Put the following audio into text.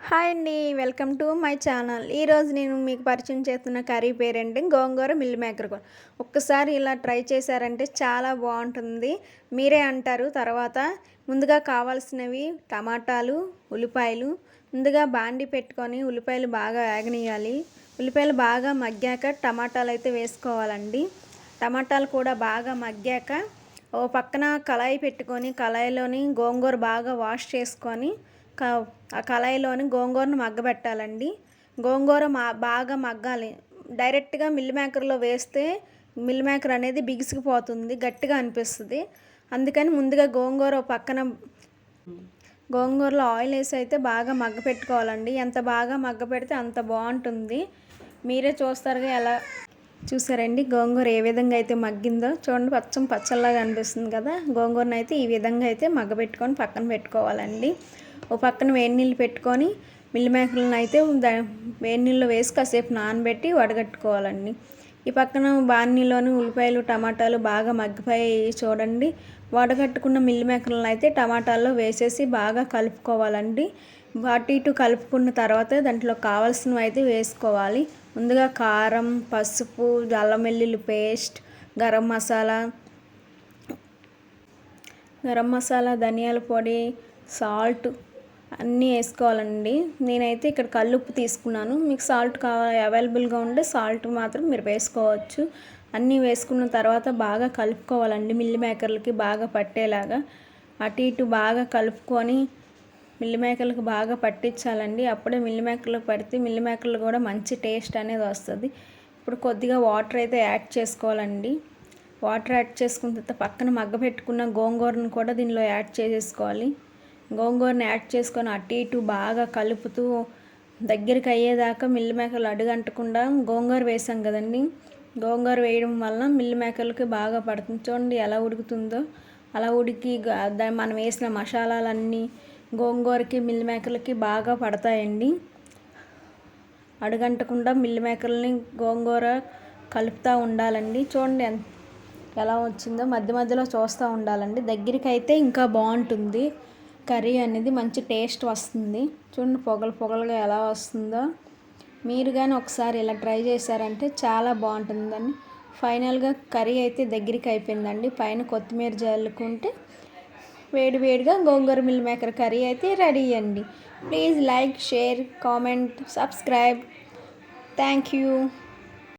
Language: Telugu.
హాయ్ అండి. Welcome to my channel. ఈరోజు నేను మీకు పరిచయం చేస్తున్న కర్రీ పేరేంటి గోంగూర మిల్ మేకర్ కూర. ఒక్కసారి ఇలా ట్రై చేశారంటే చాలా బాగుంటుంది, మీరే అంటారు. తర్వాత ముందుగా కావాల్సినవి టమాటాలు, ఉల్లిపాయలు. ముందుగా బాండి పెట్టుకొని ఉల్లిపాయలు బాగా వేగనీయాలి. ఉల్లిపాయలు బాగా మగ్గాక టమాటాలు అయితే వేసుకోవాలండి. టమాటాలు కూడా బాగా మగ్గాక ఓ పక్కన కళాయి పెట్టుకొని కళాయిలోని గోంగూర బాగా వాష్ చేసుకొని ఆ కళాయిలోని గోంగూరను మగ్గబెట్టాలండి. గోంగూర బాగా మగ్గాలి. డైరెక్ట్గా మిల్ మేకర్లో వేస్తే మిల్ మేకర్ అనేది బిగిసిపోతుంది, గట్టిగా అనిపిస్తుంది. అందుకని ముందుగా గోంగూర పక్కన గోంగూరలో ఆయిల్ వేసి అయితే బాగా మగ్గ పెట్టుకోవాలండి. ఎంత బాగా మగ్గ పెడితే అంత బాగుంటుంది. మీరే చూస్తారుగా ఎలా చూసారండి గోంగూర ఏ విధంగా అయితే మగ్గిందో చూడండి. పచ్చల్లాగా అనిపిస్తుంది కదా. గోంగూరను అయితే ఈ విధంగా అయితే మగ్గబెట్టుకొని పక్కన పెట్టుకోవాలండి. ఓ పక్కన వేడి నీళ్ళు పెట్టుకొని మిల్ మేకర్లను అయితే వేడి నీళ్ళు వేసి కాసేపు నానబెట్టి వడగట్టుకోవాలండి. ఈ పక్కన బాణీలోని ఉల్లిపాయలు టమాటాలు బాగా మగ్గిపోయి చూడండి. వడగట్టుకున్న మిల్ మేకర్లను అయితే టమాటాల్లో వేసేసి బాగా కలుపుకోవాలండి. అటు ఇటు కలుపుకున్న తర్వాత దాంట్లో కావాల్సినవి అయితే వేసుకోవాలి. ముందుగా కారం, పసుపు, అల్లం వెల్లుల్లి పేస్ట్, గరం మసాలా, ధనియాల పొడి, సాల్ట్ అన్నీ వేసుకోవాలండి. నేనైతే ఇక్కడ కల్లుప్పు తీసుకున్నాను. మీకు సాల్ట్ అవైలబుల్గా ఉంటే సాల్ట్ మాత్రం మీరు వేసుకోవచ్చు. అన్నీ వేసుకున్న తర్వాత బాగా కలుపుకోవాలండి. మిల్ మేకర్లకి బాగా పట్టేలాగా అటు ఇటు బాగా కలుపుకొని మిల్ మేకర్లకు బాగా పట్టించాలండి. అప్పుడే మిల్ మేకర్లకు పడితే మిల్ మేకర్లు కూడా మంచి టేస్ట్ అనేది వస్తుంది. ఇప్పుడు కొద్దిగా వాటర్ అయితే యాడ్ చేసుకోవాలండి. వాటర్ యాడ్ చేసుకున్న తర్వాత పక్కన మగ్గపెట్టుకున్న గోంగూరను కూడా దీనిలో యాడ్ చేసేసుకోవాలి. గోంగూరని యాడ్ చేసుకొని అటు ఇటు బాగా కలుపుతూ దగ్గరికి అయ్యేదాకా మిల్ మేకర్లు అడుగంటకుండా గోంగూర వేసాం కదండి. గోంగూర వేయడం వలన మిల్ మేకర్లకి బాగా పడుతుంది. చూడండి ఎలా ఉడుకుతుందో. అలా ఉడికి మనం వేసిన మసాలాలన్నీ గోంగూరకి మిల్ మేకర్లకి బాగా పడతాయండి. అడుగంటకుండా మిల్ మేకర్లని గోంగూర కలుపుతూ ఉండాలండి. చూడండి ఎలా వచ్చిందో. మధ్య మధ్యలో చూస్తూ ఉండాలండి. దగ్గరికి అయితే ఇంకా బాగుంటుంది కర్రీ అనేది, మంచి టేస్ట్ వస్తుంది. చూడండి పొగలుగా ఎలా వస్తుందో. మీరు కానీ ఒకసారి ఇలా ట్రై చేశారంటే చాలా బాగుంటుందండి. ఫైనల్గా కర్రీ అయితే దగ్గరికి అయిపోయిందండి. పైన కొత్తిమీర జల్లుకుంటే వేడివేడిగా గోంగూర మిల్ మేకర్ కర్రీ అయితే రెడీ అండి. Please like, share, comment, subscribe. Thank you.